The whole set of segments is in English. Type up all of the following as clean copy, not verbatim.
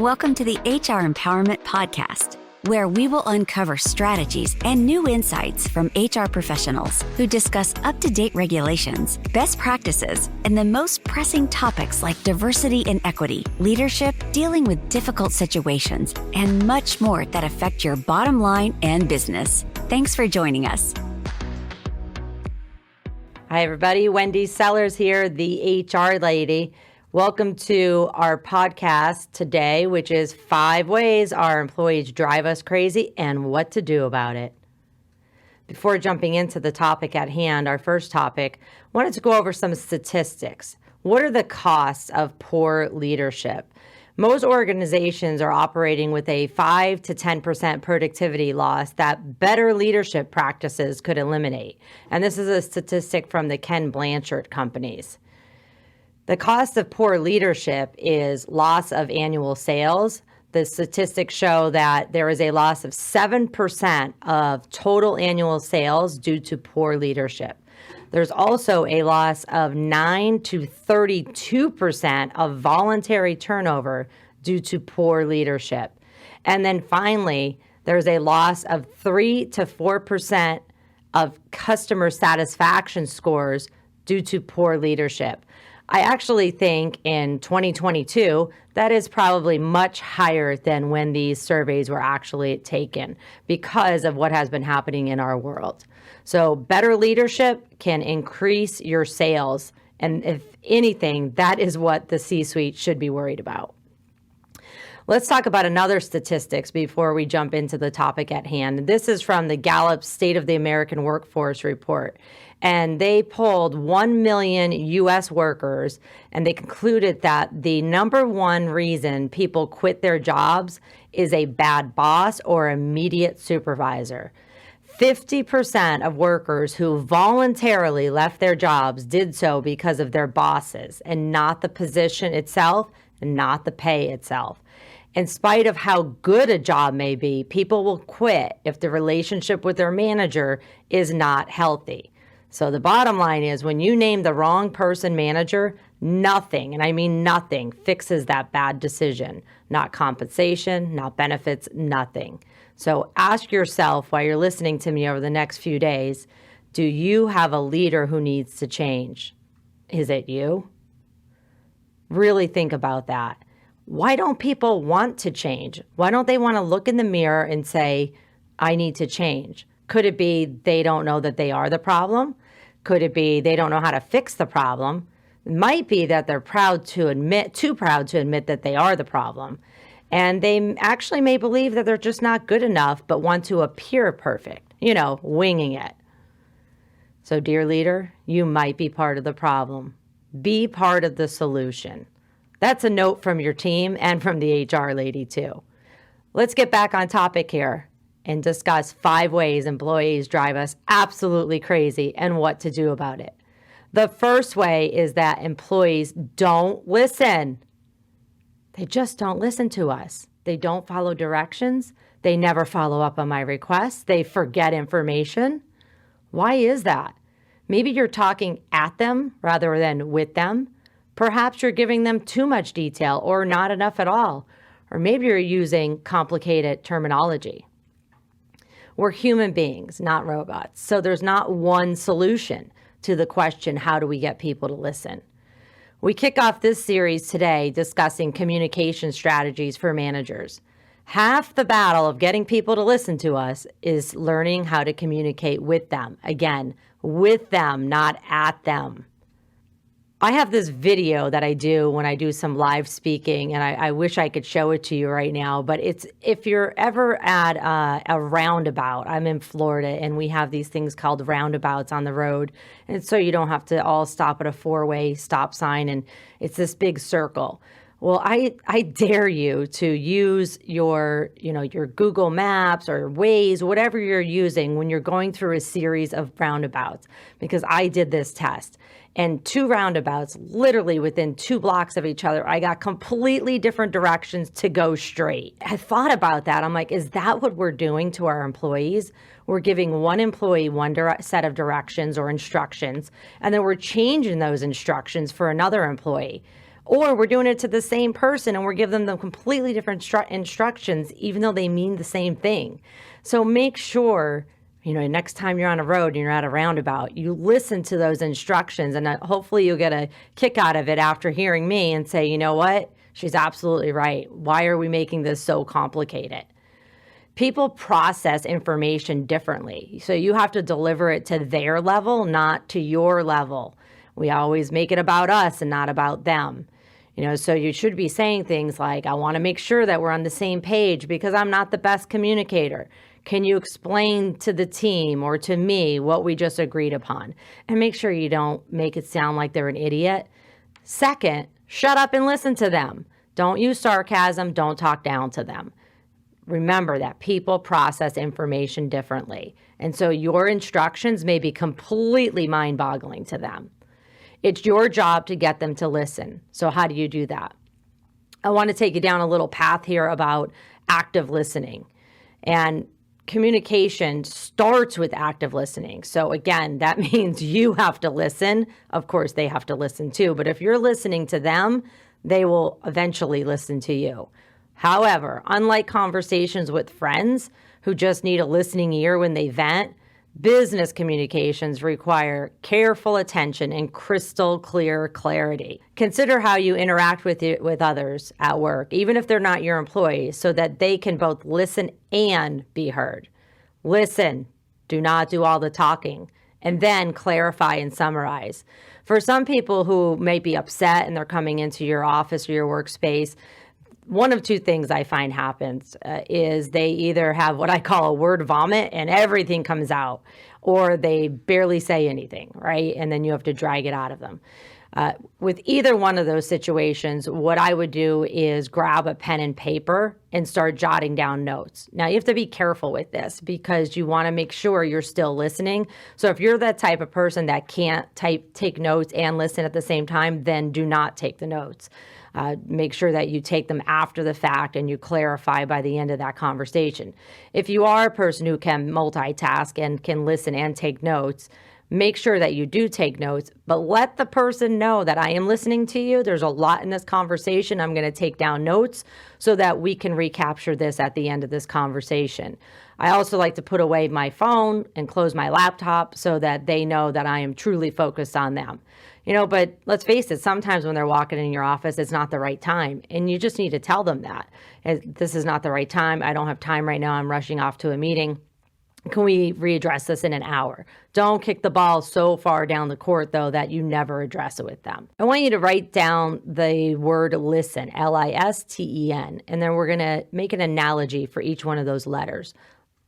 Welcome to the HR Empowerment Podcast, where we will uncover strategies and new insights from HR professionals who discuss up-to-date regulations, best practices, and the most pressing topics like diversity and equity, leadership, dealing with difficult situations, and much more that affect your bottom line and business. Thanks for joining us. Hi, everybody. Wendy Sellers here, the HR lady. Welcome to our podcast today, which is 5 ways our employees drive us crazy and what to do about it. Before jumping into the topic at hand, our first topic, I wanted to go over some statistics. What are the costs of poor leadership? Most organizations are operating with a 5 to 10% productivity loss that better leadership practices could eliminate. And this is a statistic from the Ken Blanchard companies. The cost of poor leadership is loss of annual sales. The statistics show that there is a loss of 7% of total annual sales due to poor leadership. There's also a loss of 9 to 32% of voluntary turnover due to poor leadership. And then finally, there's a loss of 3 to 4% of customer satisfaction scores due to poor leadership. I actually think in 2022, that is probably much higher than when these surveys were actually taken because of what has been happening in our world. So better leadership can increase your sales. And if anything, that is what the C-suite should be worried about. Let's talk about another statistics before we jump into the topic at hand. This is from the Gallup State of the American Workforce report. And they polled 1 million U.S. workers, and they concluded that the number one reason people quit their jobs is a bad boss or immediate supervisor. 50% of workers who voluntarily left their jobs did so because of their bosses and not the position itself and not the pay itself. In spite of how good a job may be, people will quit if the relationship with their manager is not healthy. So the bottom line is when you name the wrong person manager, nothing, and I mean nothing, fixes that bad decision. Not compensation, not benefits, nothing. So ask yourself while you're listening to me over the next few days, do you have a leader who needs to change? Is it you? Really think about that. Why don't people want to change? Why don't they want to look in the mirror and say, I need to change? Could it be they don't know that they are the problem? Could it be they don't know how to fix the problem? It might be that they're too proud to admit that they are the problem. And they actually may believe that they're just not good enough, but want to appear perfect, winging it. So dear leader, you might be part of the problem. Be part of the solution. That's a note from your team and from the HR lady too. Let's get back on topic here and discuss 5 ways employees drive us absolutely crazy and what to do about it. The first way is that employees don't listen. They just don't listen to us. They don't follow directions. They never follow up on my requests. They forget information. Why is that? Maybe you're talking at them rather than with them. Perhaps you're giving them too much detail or not enough at all. Or maybe you're using complicated terminology. We're human beings, not robots. So there's not one solution to the question, how do we get people to listen? We kick off this series today discussing communication strategies for managers. Half the battle of getting people to listen to us is learning how to communicate with them. Again, with them, not at them. I have this video that I do when I do some live speaking, and I wish I could show it to you right now, but it's if you're ever at a roundabout. I'm in Florida, and we have these things called roundabouts on the road, and so you don't have to all stop at a 4-way stop sign, and it's this big circle. Well, I dare you to use your Google Maps or Waze, whatever you're using when you're going through a series of roundabouts, because I did this test. And 2 roundabouts, literally within 2 blocks of each other, I got completely different directions to go straight. I thought about that. I'm like, is that what we're doing to our employees? We're giving one employee one set of directions or instructions, and then we're changing those instructions for another employee. Or we're doing it to the same person and we're giving them completely different instructions, even though they mean the same thing. So make sure, next time you're on a road and you're at a roundabout, you listen to those instructions, and hopefully you'll get a kick out of it after hearing me and say, you know what? She's absolutely right. Why are we making this so complicated? People process information differently. So you have to deliver it to their level, not to your level. We always make it about us and not about them. So you should be saying things like, I want to make sure that we're on the same page because I'm not the best communicator. Can you explain to the team or to me what we just agreed upon? And make sure you don't make it sound like they're an idiot. Second, shut up and listen to them. Don't use sarcasm. Don't talk down to them. Remember that people process information differently. And so your instructions may be completely mind-boggling to them. It's your job to get them to listen. So how do you do that? I want to take you down a little path here about active listening. And communication starts with active listening. So again, that means you have to listen. Of course, they have to listen too. But if you're listening to them, they will eventually listen to you. However, unlike conversations with friends who just need a listening ear when they vent, business communications require careful attention and crystal clear clarity. Consider how you interact with others at work, even if they're not your employees, so that they can both listen and be heard. Listen, do not do all the talking, and then clarify and summarize. For some people who may be upset and they're coming into your office or your workspace, one of two things I find happens is they either have what I call a word vomit and everything comes out, or they barely say anything, right? And then you have to drag it out of them. With either one of those situations, what I would do is grab a pen and paper and start jotting down notes. Now, you have to be careful with this because you want to make sure you're still listening. So if you're that type of person that can't take notes and listen at the same time, then do not take the notes. Make sure that you take them after the fact and you clarify by the end of that conversation. If you are a person who can multitask and can listen and take notes, make sure that you do take notes, but let the person know that I am listening to you. There's a lot in this conversation. I'm going to take down notes so that we can recapture this at the end of this conversation. I also like to put away my phone and close my laptop so that they know that I am truly focused on them. But let's face it, sometimes when they're walking in your office, it's not the right time. And you just need to tell them that. This is not the right time. I don't have time right now. I'm rushing off to a meeting. Can we readdress this in an hour? Don't kick the ball so far down the court, though, that you never address it with them. I want you to write down the word listen, L-I-S-T-E-N, and then we're going to make an analogy for each one of those letters.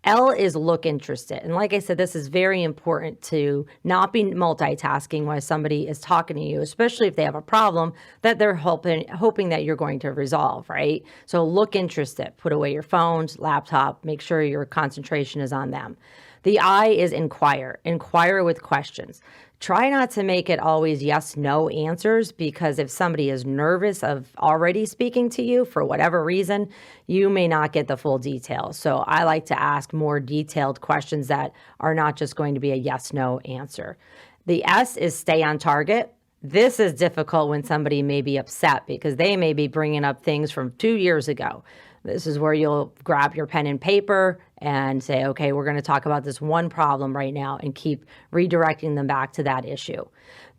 L is look interested. And like I said, this is very important to not be multitasking while somebody is talking to you, especially if they have a problem that they're hoping that you're going to resolve, right? So look interested. Put away your phones, laptop, make sure your concentration is on them. The I is inquire. Inquire with questions. Try not to make it always yes, no answers, because if somebody is nervous of already speaking to you for whatever reason, you may not get the full details. So I like to ask more detailed questions that are not just going to be a yes, no answer. The S is stay on target. This is difficult when somebody may be upset because they may be bringing up things from 2 years ago. This is where you'll grab your pen and paper and say, okay, we're going to talk about this one problem right now and keep redirecting them back to that issue.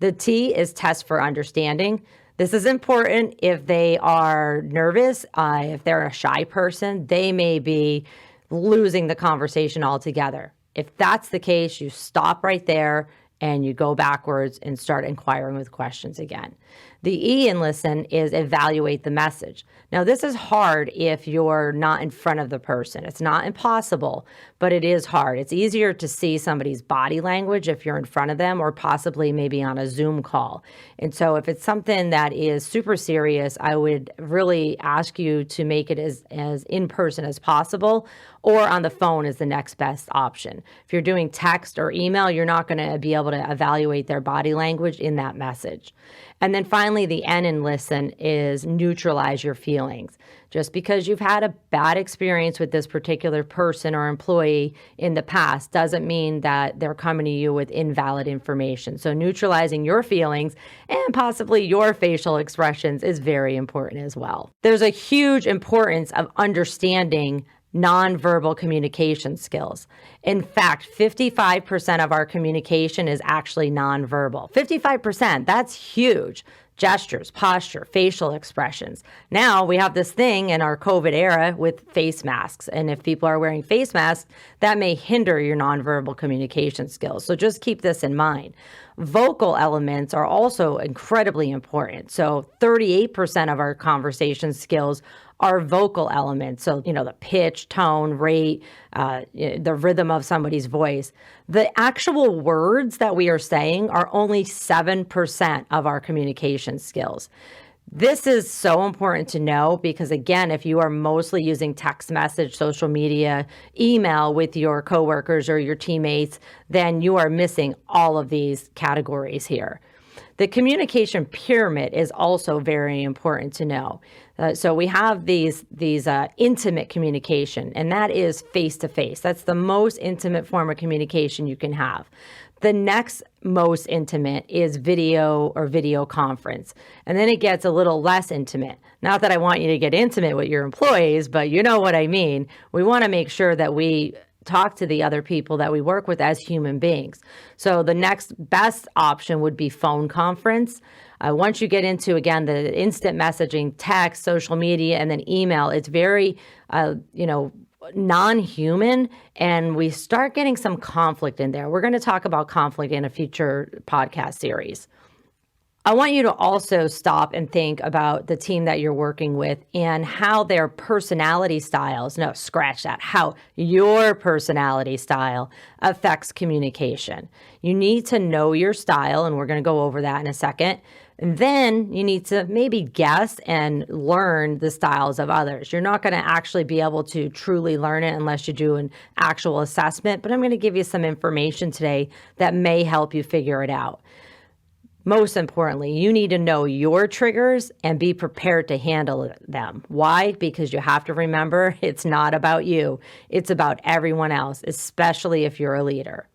The T is test for understanding. This is important if they are nervous. If they're a shy person, they may be losing the conversation altogether. If that's the case, you stop right there and you go backwards and start inquiring with questions again. The E in listen is evaluate the message. Now, this is hard if you're not in front of the person. It's not impossible, but it is hard. It's easier to see somebody's body language if you're in front of them or possibly maybe on a Zoom call. And so if it's something that is super serious, I would really ask you to make it as in person as possible, or on the phone is the next best option. If you're doing text or email, you're not going to be able to evaluate their body language in that message. And then finally, the N in listen is neutralize your feelings. Just because you've had a bad experience with this particular person or employee in the past doesn't mean that they're coming to you with invalid information. So neutralizing your feelings and possibly your facial expressions is very important as well. There's a huge importance of understanding nonverbal communication skills. In fact, 55% of our communication is actually nonverbal. 55%, that's huge. Gestures, posture, facial expressions. Now we have this thing in our COVID era with face masks. And if people are wearing face masks, that may hinder your nonverbal communication skills. So just keep this in mind. Vocal elements are also incredibly important. So 38% of our conversation skills are vocal elements. So, the pitch, tone, rate, the rhythm of somebody's voice. The actual words that we are saying are only 7% of our communication skills. This is so important to know because, again, if you are mostly using text message, social media, email with your coworkers or your teammates, then you are missing all of these categories here. The communication pyramid is also very important to know. So we have these intimate communication, and that is face-to-face. That's the most intimate form of communication you can have. The next most intimate is video or video conference. And then it gets a little less intimate. Not that I want you to get intimate with your employees, but you know what I mean. We want to make sure that we talk to the other people that we work with as human beings. So the next best option would be phone conference. Once you get into, again, the instant messaging, text, social media, and then email, it's very, non-human, and we start getting some conflict in there. We're going to talk about conflict in a future podcast series. I want you to also stop and think about the team that you're working with and how their personality styles, how your personality style affects communication. You need to know your style, and we're going to go over that in a second. And then you need to maybe guess and learn the styles of others. You're not going to actually be able to truly learn it unless you do an actual assessment, but I'm going to give you some information today that may help you figure it out. Most importantly, you need to know your triggers and be prepared to handle them. Why? Because you have to remember it's not about you. It's about everyone else, especially if you're a leader.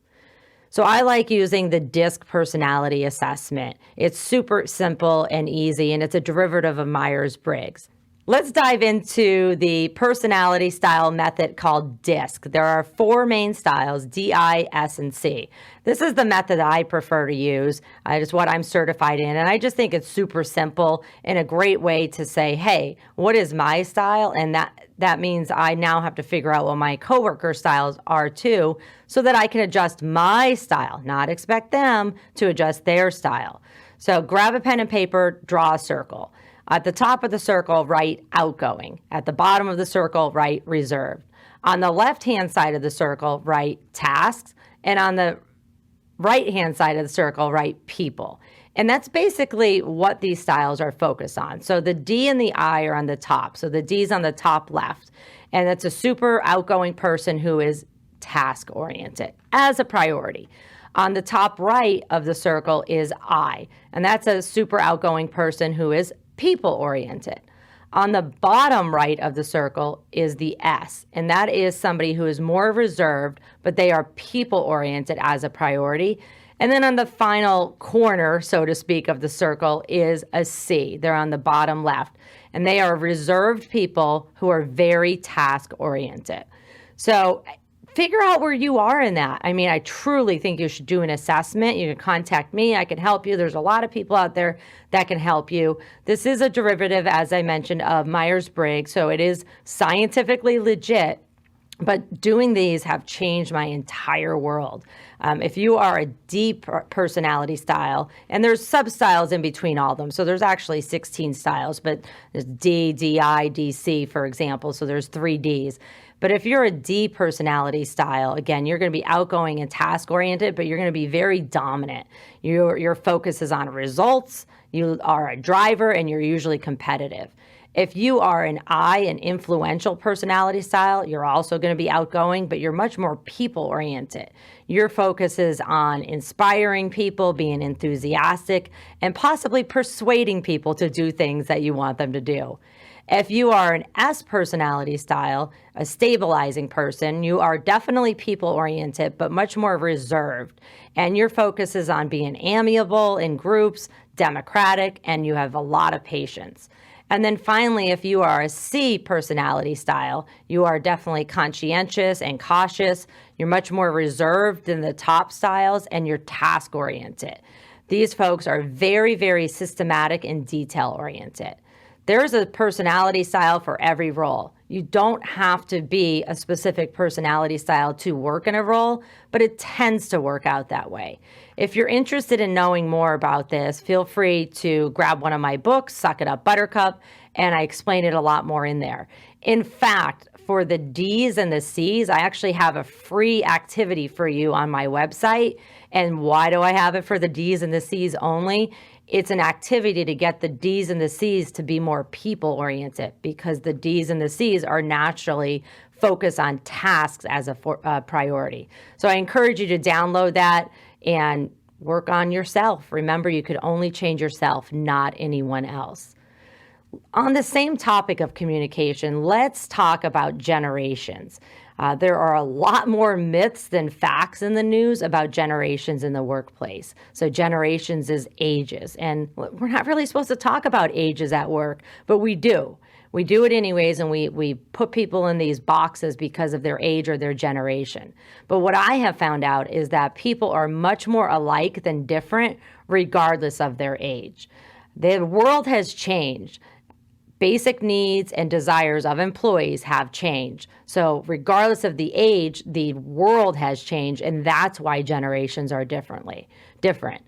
So I like using the DISC personality assessment. It's super simple and easy, and it's a derivative of Myers-Briggs. Let's dive into the personality style method called DISC. There are 4 main styles, D, I, S, and C. This is the method that I prefer to use. It's what I'm certified in, and I just think it's super simple and a great way to say, hey, what is my style? And that means I now have to figure out what my coworker styles are too, so that I can adjust my style, not expect them to adjust their style. So grab a pen and paper, draw a circle. At the top of the circle, write outgoing. At the bottom of the circle, write reserved. On the left-hand side of the circle, write tasks. And on the right-hand side of the circle, write people. And that's basically what these styles are focused on. So the D and the I are on the top. So the D is on the top left. And that's a super outgoing person who is task-oriented as a priority. On the top right of the circle is I. And that's a super outgoing person who is people-oriented. On the bottom right of the circle is the S, and that is somebody who is more reserved, but they are people-oriented as a priority. And then on the final corner, so to speak, of the circle is a C. They're on the bottom left, and they are reserved people who are very task-oriented. So figure out where you are in that. I mean, I truly think you should do an assessment. You can contact me. I can help you. There's a lot of people out there that can help you. This is a derivative, as I mentioned, of Myers-Briggs, so it is scientifically legit. But doing these have changed my entire world. If you are a deep personality style, and there's sub-styles in between all of them. So there's actually 16 styles, but there's D, DI, DC, for example. So there's 3 Ds. But if you're a D personality style, again, you're going to be outgoing and task-oriented, but you're going to be very dominant. Your focus is on results. You are a driver, and you're usually competitive. If you are an influential personality style, you're also going to be outgoing, but you're much more people oriented. Your focus is on inspiring people, being enthusiastic, and possibly persuading people to do things that you want them to do. If you are an S personality style, a stabilizing person, you are definitely people oriented, but much more reserved. And your focus is on being amiable in groups, democratic, and you have a lot of patience. And then finally, if you are a C personality style, you are definitely conscientious and cautious. You're much more reserved than the top styles, and you're task oriented. These folks are very, very systematic and detail oriented. There's a personality style for every role. You don't have to be a specific personality style to work in a role, but it tends to work out that way. If you're interested in knowing more about this, feel free to grab one of my books, Suck It Up Buttercup, and I explain it a lot more in there. In fact, for the D's and the C's, I actually have a free activity for you on my website. And why do I have it for the D's and the C's only? It's an activity to get the D's and the C's to be more people oriented, because the D's and the C's are naturally focused on tasks as a priority. So I encourage you to download that and work on yourself. Remember, you could only change yourself, not anyone else. On the same topic of communication, let's talk about generations. There are a lot more myths than facts in the news about generations in the workplace. So generations is ages, and we're not really supposed to talk about ages at work, but we do. We do it anyways, and we put people in these boxes because of their age or their generation. But what I have found out is that people are much more alike than different, regardless of their age. The world has changed. Basic needs and desires of employees have changed. So regardless of the age, the world has changed, and that's why generations are different.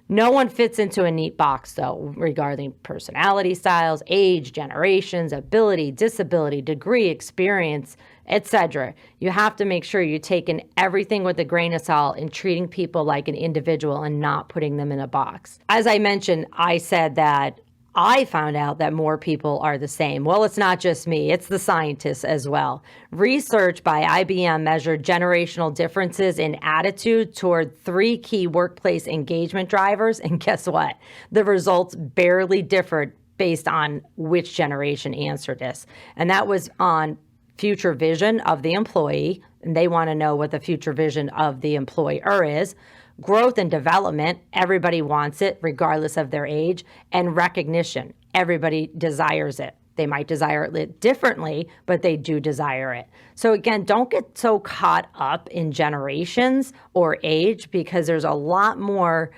No one fits into a neat box, though, regarding personality styles, age, generations, ability, disability, degree, experience, etc. You have to make sure you're taking everything with a grain of salt and treating people like an individual and not putting them in a box. As I mentioned, I said that I found out that more people are the same. Well, it's not just me, it's the scientists as well. Research by IBM measured generational differences in attitude toward 3 key workplace engagement drivers, and guess what? The results barely differed based on which generation answered this. And that was on future vision of the employee, and they want to know what the future vision of the employer is. Growth and development, everybody wants it regardless of their age. And recognition, everybody desires it. They might desire it differently, but they do desire it. So again, don't get so caught up in generations or age, because there's a lot more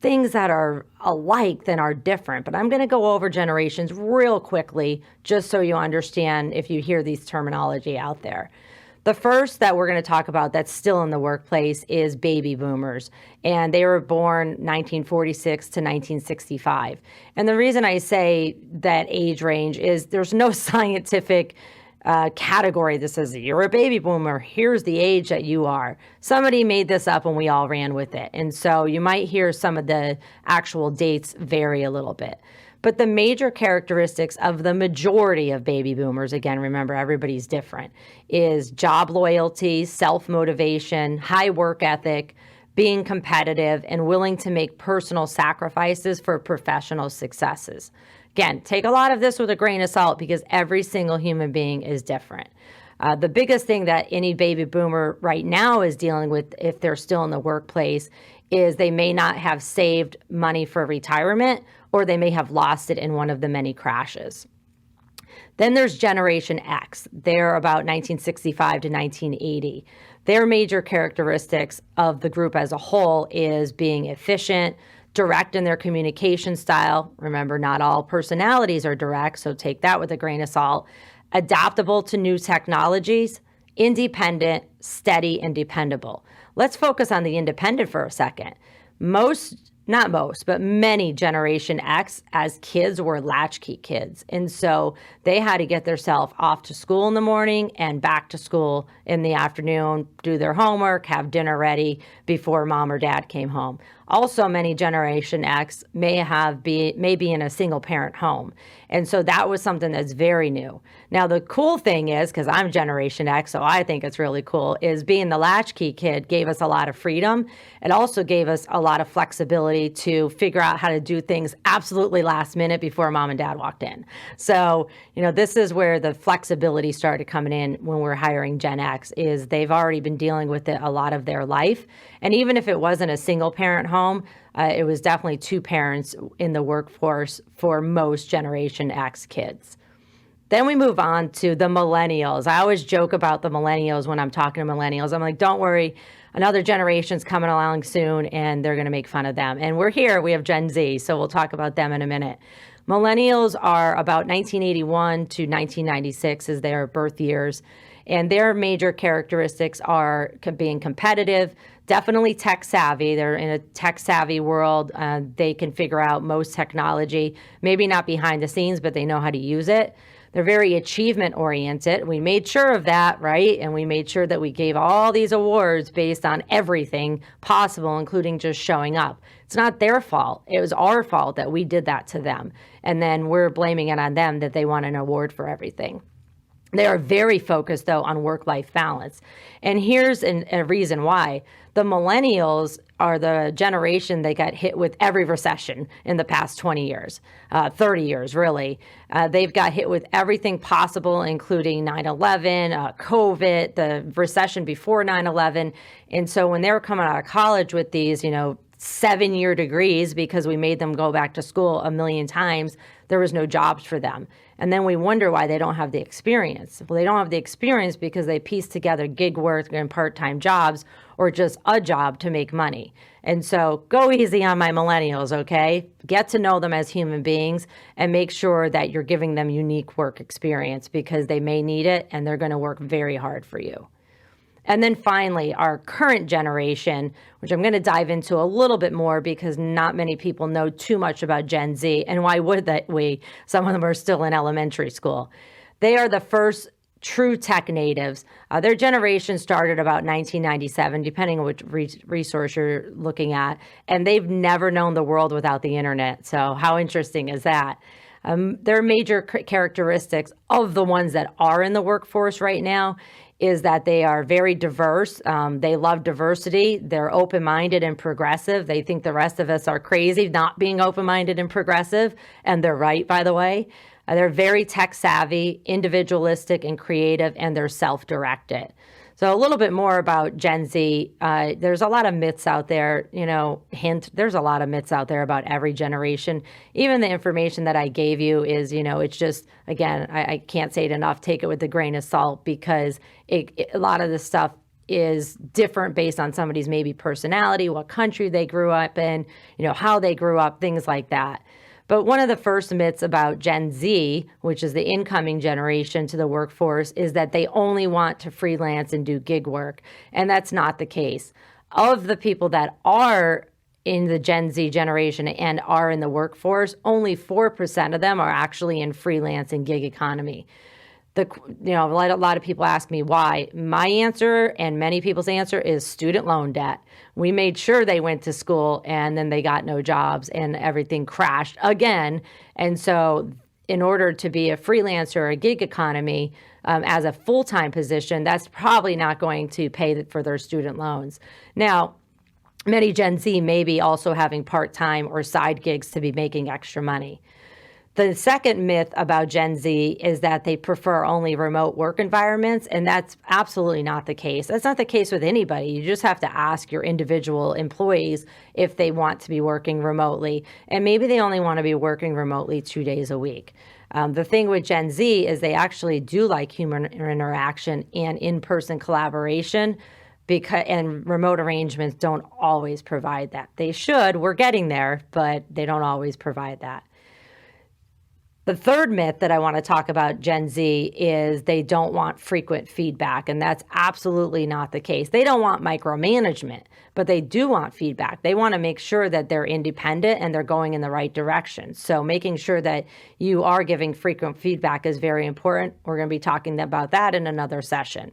things that are alike than are different. But I'm going to go over generations real quickly, just so you understand if you hear these terminology out there. The first that we're going to talk about that's still in the workplace is baby boomers, and they were born 1946 to 1965. And the reason I say that age range is there's no scientific category that says you're a baby boomer, here's the age that you are. Somebody made this up and we all ran with it. And so you might hear some of the actual dates vary a little bit. But the major characteristics of the majority of baby boomers, again, remember, everybody's different, is job loyalty, self-motivation, high work ethic, being competitive, and willing to make personal sacrifices for professional successes. Again, take a lot of this with a grain of salt, because every single human being is different. The biggest thing that any baby boomer right now is dealing with, if they're still in the workplace, is they may not have saved money for retirement, or they may have lost it in one of the many crashes. Then there's Generation X. They're about 1965 to 1980. Their major characteristics of the group as a whole is being efficient, direct in their communication style. Remember, not all personalities are direct, so take that with a grain of salt. Adaptable to new technologies, independent, steady, and dependable. Let's focus on the independent for a second. Most not most, but many Generation X as kids were latchkey kids. And so they had to get themselves off to school in the morning and back to school in the afternoon, do their homework, have dinner ready before mom or dad came home. Also, many Generation X may be in a single parent home. And so that was something that's very new. Now, the cool thing is, because I'm Generation X, so I think it's really cool, is being the latchkey kid gave us a lot of freedom. It also gave us a lot of flexibility to figure out how to do things absolutely last minute before mom and dad walked in. So, this is where the flexibility started coming in when we're hiring Gen X, is they've already been dealing with it a lot of their life. And even if it wasn't a single parent home, it was definitely two parents in the workforce for most Generation X kids. Then we move on to the millennials. I always joke about the millennials when I'm talking to millennials. I'm like, don't worry, another generation's coming along soon and they're going to make fun of them. And we're here, we have Gen Z, so we'll talk about them in a minute. Millennials are about 1981 to 1996 is their birth years. And their major characteristics are being competitive, definitely tech savvy. They're in a tech savvy world. They can figure out most technology, maybe not behind the scenes, but they know how to use it. They're very achievement oriented. We made sure of that, right? And we made sure that we gave all these awards based on everything possible, including just showing up. It's not their fault. It was our fault that we did that to them. And then we're blaming it on them that they want an award for everything. They are very focused, though, on work-life balance. And here's a reason why. The millennials are the generation that got hit with every recession in the past 20 years, 30 years, really. They've got hit with everything possible, including 9/11, COVID, the recession before 9/11. And so when they were coming out of college with these, 7-year degrees, because we made them go back to school a million times, there was no jobs for them. And then we wonder why they don't have the experience. Well, they don't have the experience because they piece together gig work and part-time jobs or just a job to make money. And so go easy on my millennials, okay? Get to know them as human beings and make sure that you're giving them unique work experience because they may need it and they're going to work very hard for you. And then finally, our current generation, which I'm going to dive into a little bit more because not many people know too much about Gen Z. And why would we? Some of them are still in elementary school. They are the first true tech natives. Their generation started about 1997, depending on which resource you're looking at. And they've never known the world without the internet. So how interesting is that? Their major characteristics of the ones that are in the workforce right now is that they are very diverse. They love diversity. They're open-minded and progressive. They think the rest of us are crazy not being open-minded and progressive. And they're right, by the way. They're very tech-savvy, individualistic, and creative, and they're self-directed. So a little bit more about Gen Z. There's a lot of myths out there, there's a lot of myths out there about every generation. Even the information that I gave you is, it's just, again, I can't say it enough, take it with a grain of salt because a lot of this stuff is different based on somebody's maybe personality, what country they grew up in, how they grew up, things like that. But one of the first myths about Gen Z, which is the incoming generation to the workforce, is that they only want to freelance and do gig work. And that's not the case. Of the people that are in the Gen Z generation and are in the workforce, only 4% of them are actually in freelance and gig economy. A lot of people ask me why. My answer and many people's answer is student loan debt. We made sure they went to school and then they got no jobs and everything crashed again. And so in order to be a freelancer or a gig economy as a full-time position, that's probably not going to pay for their student loans. Now, many Gen Z may be also having part-time or side gigs to be making extra money. The second myth about Gen Z is that they prefer only remote work environments, and that's absolutely not the case. That's not the case with anybody. You just have to ask your individual employees if they want to be working remotely, and maybe they only want to be working remotely 2 days a week. The thing with Gen Z is they actually do like human interaction and in-person collaboration, and remote arrangements don't always provide that. They should. We're getting there, but they don't always provide that. The third myth that I want to talk about Gen Z is they don't want frequent feedback, and that's absolutely not the case. They don't want micromanagement, but they do want feedback. They want to make sure that they're independent and they're going in the right direction. So making sure that you are giving frequent feedback is very important. We're going to be talking about that in another session.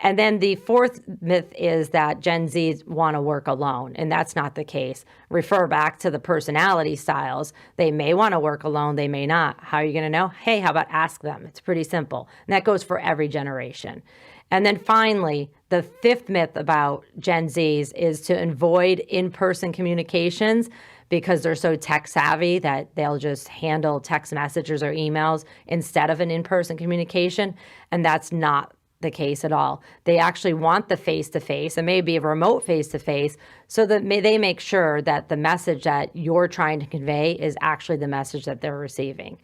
And then the fourth myth is that Gen Zs want to work alone, and that's not the case. Refer back to the personality styles. They may want to work alone, they may not. How are you going to know? Hey, how about ask them? It's pretty simple. And that goes for every generation. And then finally, the fifth myth about Gen Zs is to avoid in-person communications because they're so tech savvy that they'll just handle text messages or emails instead of an in-person communication. And that's not the case at all. They actually want the face-to-face and maybe a remote face-to-face so that they make sure that the message that you're trying to convey is actually the message that they're receiving.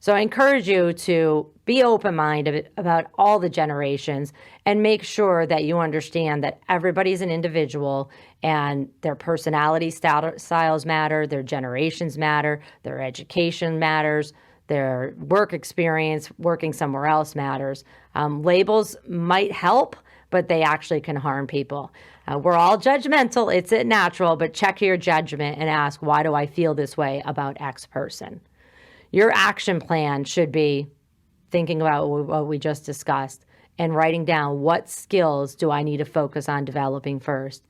So I encourage you to be open-minded about all the generations and make sure that you understand that everybody's an individual and their personality styles matter, their generations matter, their education matters, their work experience, working somewhere else matters. Labels might help, but they actually can harm people. We're all judgmental, it's natural, but check your judgment and ask, why do I feel this way about X person? Your action plan should be thinking about what we just discussed and writing down what skills do I need to focus on developing first.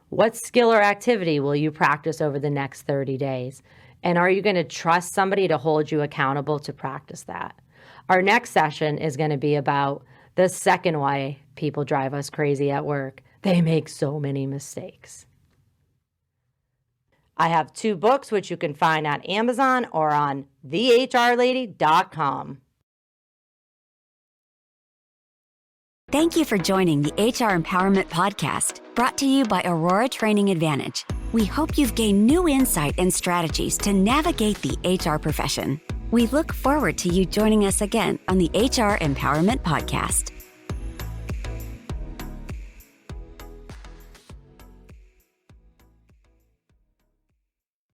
What skill or activity will you practice over the next 30 days? And are you going to trust somebody to hold you accountable to practice that? Our next session is going to be about the second way people drive us crazy at work. They make so many mistakes. I have 2 books which you can find on Amazon or on thehrlady.com. Thank you for joining the HR Empowerment Podcast, brought to you by Aurora Training Advantage. We hope you've gained new insight and strategies to navigate the HR profession. We look forward to you joining us again on the HR Empowerment Podcast.